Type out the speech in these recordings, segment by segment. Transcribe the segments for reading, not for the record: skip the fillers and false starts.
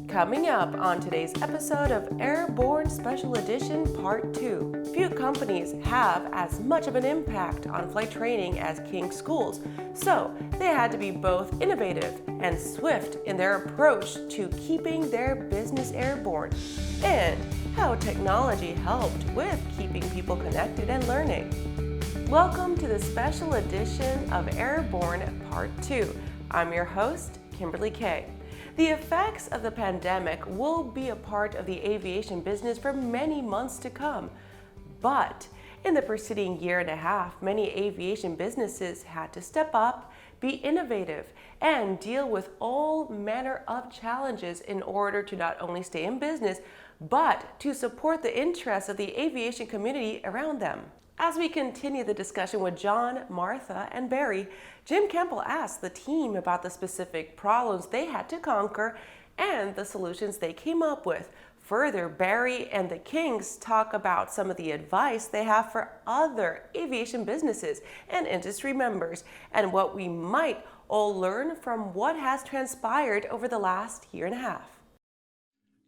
Coming up on today's episode of Airborne Special Edition Part 2. Few companies have as much of an impact on flight training as King Schools, so they had to be both innovative and swift in their approach to keeping their business airborne, and how technology helped with keeping people connected and learning. Welcome to the special edition of Airborne Part 2. I'm your host, Kimberly Kay. The effects of the pandemic will be a part of the aviation business for many months to come. But in the preceding year and a half, many aviation businesses had to step up, be innovative, and deal with all manner of challenges in order to not only stay in business, but to support the interests of the aviation community around them. As we continue the discussion with John, Martha, and Barry, Jim Campbell asked the team about the specific problems they had to conquer and the solutions they came up with. Further, Barry and the Kings talk about some of the advice they have for other aviation businesses and industry members, and what we might all learn from what has transpired over the last year and a half.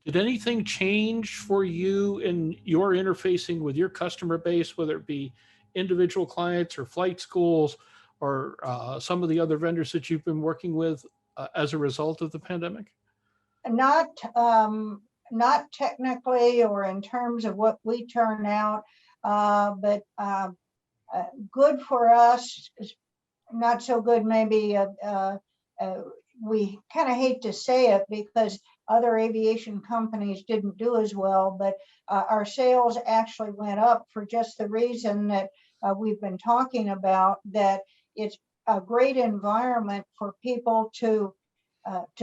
Did anything change for you in your interfacing with your customer base, whether it be individual clients or flight schools or some of the other vendors that you've been working with as a result of the pandemic? Not technically or in terms of what we turn out, but good for us, not so good maybe. We kind of hate to say it because other aviation companies didn't do as well, but our sales actually went up for just the reason that we've been talking about, that it's a great environment for people to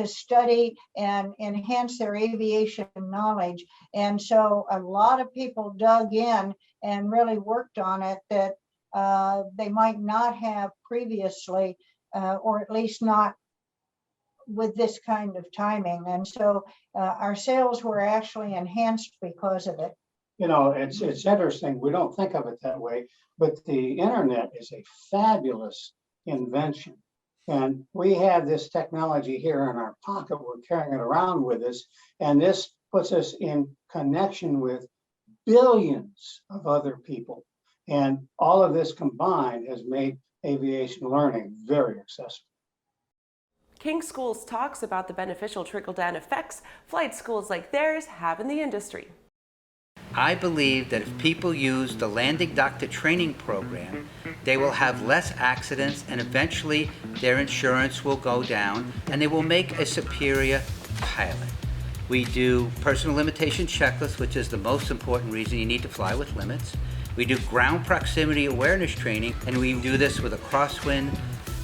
study and enhance their aviation knowledge. And so a lot of people dug in and really worked on it that they might not have previously, or at least not with this kind of timing. And so our sales were actually enhanced because of it. You know, it's interesting. We don't think of it that way, but the internet is a fabulous invention. And we have this technology here in our pocket. We're carrying it around with us. And this puts us in connection with billions of other people. And all of this combined has made aviation learning very accessible. King Schools talks about the beneficial trickle-down effects flight schools like theirs have in the industry. I believe that if people use the landing doctor training program, they will have less accidents and eventually their insurance will go down and they will make a superior pilot. We do personal limitation checklists, which is the most important reason you need to fly with limits. We do ground proximity awareness training, and we do this with a crosswind.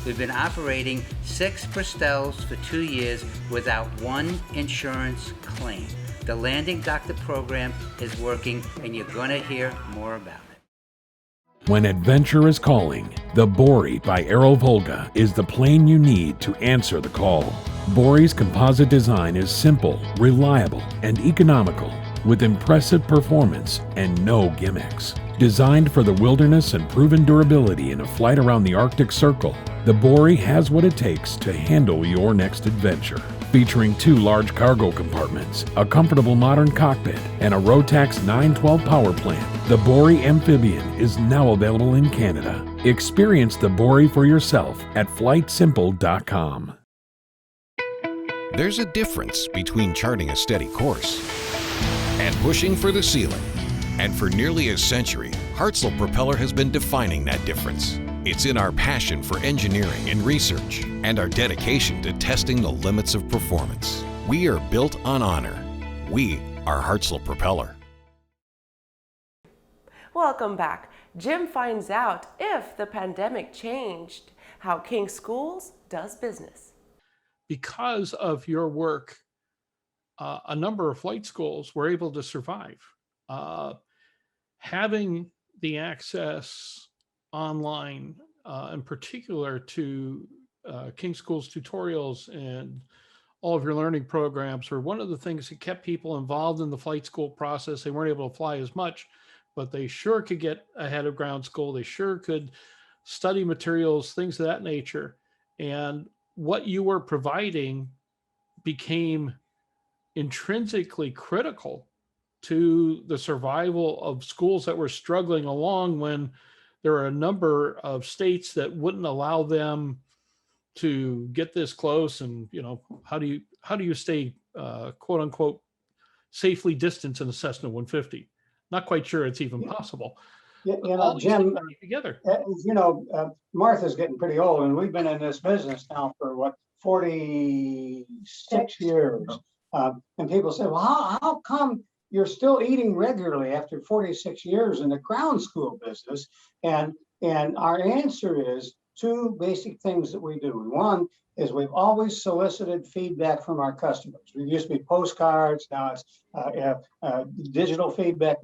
We've been operating 6 Bristels for 2 years without one insurance claim. The Landing Doctor program is working, and you're going to hear more about it. When adventure is calling, the Bory by Aero-Volga is the plane you need to answer the call. Bory's composite design is simple, reliable, and economical, with impressive performance and no gimmicks. Designed for the wilderness and proven durability in a flight around the Arctic Circle, the Bory has what it takes to handle your next adventure. Featuring 2 large cargo compartments, a comfortable modern cockpit, and a Rotax 912 power plant, the Bory Amphibian is now available in Canada. Experience the Bory for yourself at flightsimple.com. There's a difference between charting a steady course and pushing for the ceiling. And for nearly a century, Hartzell Propeller has been defining that difference. It's in our passion for engineering and research and our dedication to testing the limits of performance. We are built on honor. We are Hartzell Propeller. Welcome back. Jim finds out if the pandemic changed how King Schools does business. Because of your work, a number of flight schools were able to survive. Having the access online, in particular to King Schools tutorials and all of your learning programs, were one of the things that kept people involved in the flight school process. They weren't able to fly as much, but they sure could get ahead of ground school. They sure could study materials, things of that nature. And what you were providing became intrinsically critical to the survival of schools that were struggling along when there are a number of states that wouldn't allow them to get this close. And, how do you stay quote unquote safely distanced in a Cessna 150? Not quite sure it's even possible. Yeah, Jim, together. Martha's getting pretty old, and we've been in this business now for 46 years. And people say, well, how come you're still eating regularly after 46 years in the ground school business? And our answer is two basic things that we do. One is we've always solicited feedback from our customers. We used to be postcards, now it's digital feedback.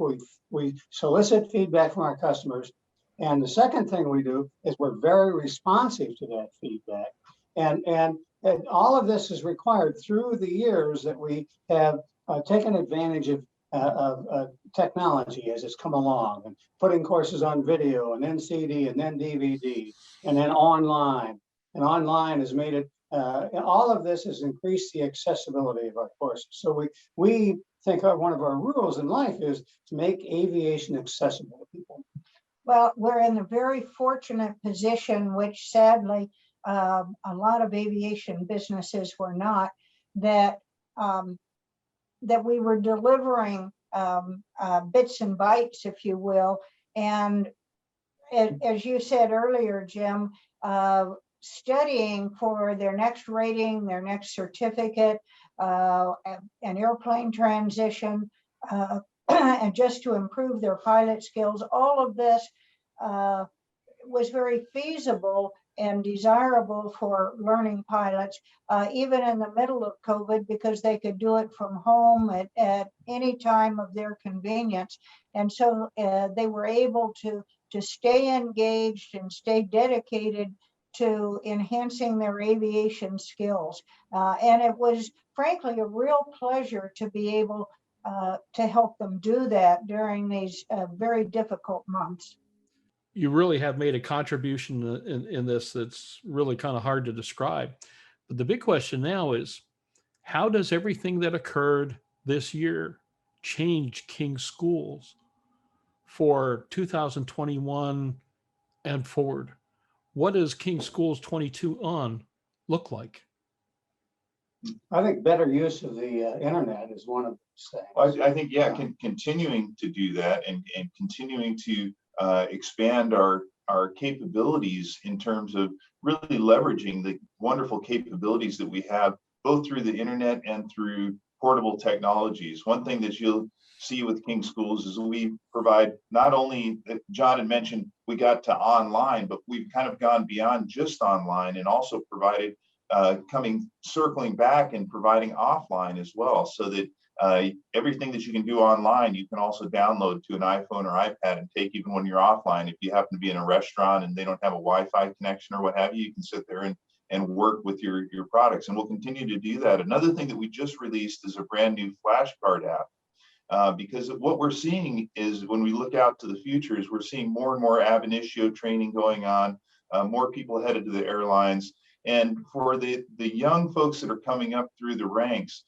We solicit feedback from our customers. And the second thing we do is we're very responsive to that feedback. And all of this is required through the years that we have taken advantage of technology as it's come along, and putting courses on video, and then CD, and then DVD, and then online. And online has made it, all of this has increased the accessibility of our courses. So we think one of our rules in life is to make aviation accessible to people. Well, we're in a very fortunate position, which sadly a lot of aviation businesses were not, that we were delivering bits and bytes, if you will. And as you said earlier, Jim, studying for their next rating, their next certificate, an airplane transition, and just to improve their pilot skills, all of this was very feasible and desirable for learning pilots, even in the middle of COVID, because they could do it from home at any time of their convenience. And so they were able to stay engaged and stay dedicated to enhancing their aviation skills. And it was frankly a real pleasure to be able to help them do that during these very difficult months. You really have made a contribution in this that's really kind of hard to describe. But the big question now is, how does everything that occurred this year change King Schools for 2021 and forward? What does King Schools 22 on look like? I think better use of the internet is one of those things. Well, I think, continuing to do that and continuing to expand our capabilities in terms of really leveraging the wonderful capabilities that we have, both through the internet and through portable technologies. One thing that you'll see with King Schools is we provide, not only, John had mentioned, we got to online, but we've kind of gone beyond just online and also provided circling back and providing offline as well, so that everything that you can do online, you can also download to an iPhone or iPad and take even when you're offline. If you happen to be in a restaurant and they don't have a Wi-Fi connection or what have you, you can sit there and work with your products. And we'll continue to do that. Another thing that we just released is a brand new flashcard app, because what we're seeing is, when we look out to the future, is we're seeing more and more ab initio training going on, more people headed to the airlines. And for the young folks that are coming up through the ranks,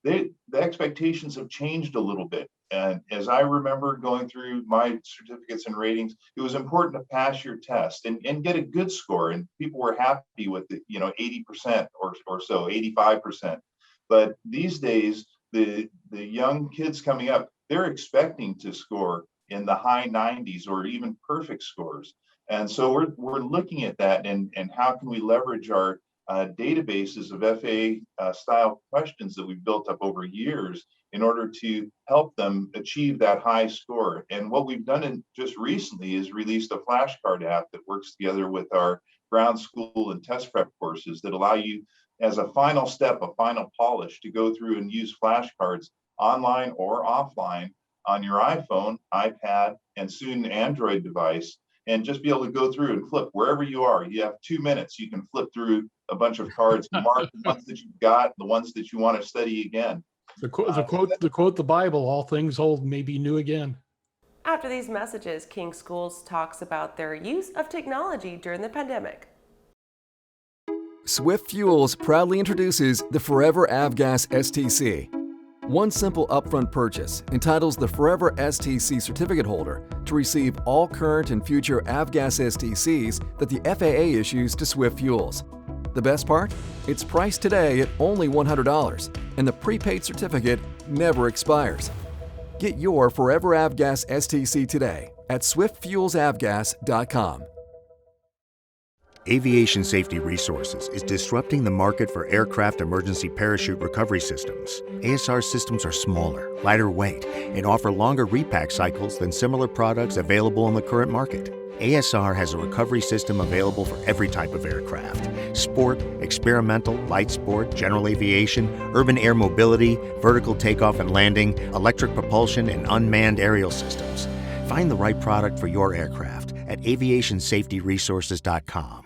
the expectations have changed a little bit. And as I remember going through my certificates and ratings, it was important to pass your test and get a good score. And people were happy with it, 80% or so, 85%. But these days, the young kids coming up, they're expecting to score in the high 90s or even perfect scores. And so we're looking at that and how can we leverage our databases of FAA style questions that we've built up over years in order to help them achieve that high score. And what we've done just recently is released a flashcard app that works together with our ground school and test prep courses that allow you, as a final step, a final polish, to go through and use flashcards online or offline on your iPhone, iPad, and soon Android device, and just be able to go through and flip wherever you are. You have 2 minutes. You can flip through a bunch of cards, mark the ones that you've got, the ones that you want to study again. The quote, the Bible, all things old may be new again. After these messages, King Schools talks about their use of technology during the pandemic. Swift Fuels proudly introduces the Forever Avgas STC. One simple upfront purchase entitles the Forever STC certificate holder to receive all current and future Avgas STCs that the FAA issues to Swift Fuels. The best part? It's priced today at only $100, and the prepaid certificate never expires. Get your Forever Avgas STC today at swiftfuelsavgas.com. Aviation Safety Resources is disrupting the market for aircraft emergency parachute recovery systems. ASR systems are smaller, lighter weight, and offer longer repack cycles than similar products available in the current market. ASR has a recovery system available for every type of aircraft: sport, experimental, light sport, general aviation, urban air mobility, vertical takeoff and landing, electric propulsion, and unmanned aerial systems. Find the right product for your aircraft at aviationsafetyresources.com.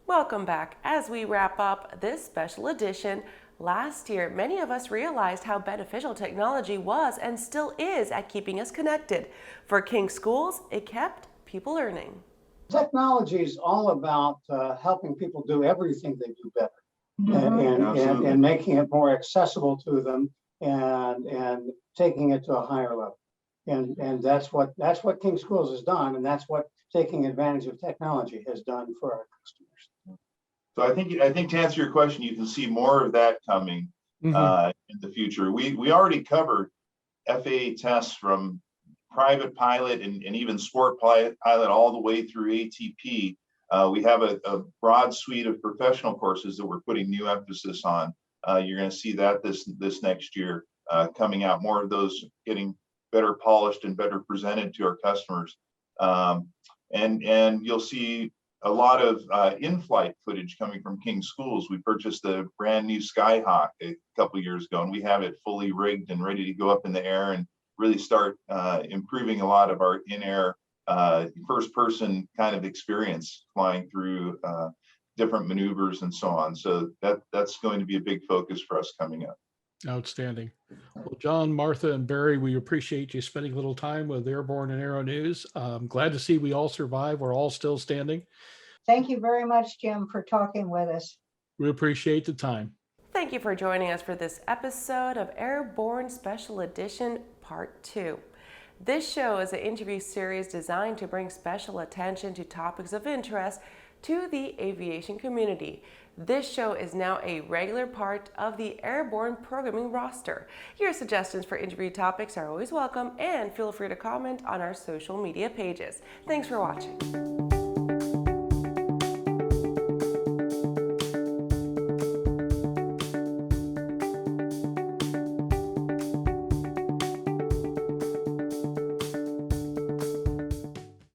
Welcome back. As we wrap up this special edition, last year many of us realized how beneficial technology was and still is at keeping us connected. For King Schools, it kept people learning. Technology is all about helping people do everything they do better, and making it more accessible to them, and taking it to a higher level. And that's what King Schools has done, and that's what taking advantage of technology has done for our customers. So I think to answer your question, you can see more of that coming in the future. We already covered FAA tests from private pilot and even sport pilot all the way through ATP. We have a broad suite of professional courses that we're putting new emphasis on. You're going to see that this next year coming out, more of those getting better polished and better presented to our customers. And you'll see a lot of in-flight footage coming from King Schools. We purchased a brand new Skyhawk a couple years ago, and we have it fully rigged and ready to go up in the air and really start improving a lot of our in-air first-person kind of experience flying through different maneuvers and so on. So that's going to be a big focus for us coming up. Outstanding. Well, John, Martha, and Barry, we appreciate you spending a little time with Airborne and Aero-News. I'm glad to see we all survived. We're all still standing. Thank you very much, Jim, for talking with us. We appreciate the time. Thank you for joining us for this episode of Airborne Special Edition Part 2. This show is an interview series designed to bring special attention to topics of interest to the aviation community. This show is now a regular part of the Airborne programming roster. Your suggestions for interview topics are always welcome, and feel free to comment on our social media pages. Thanks for watching.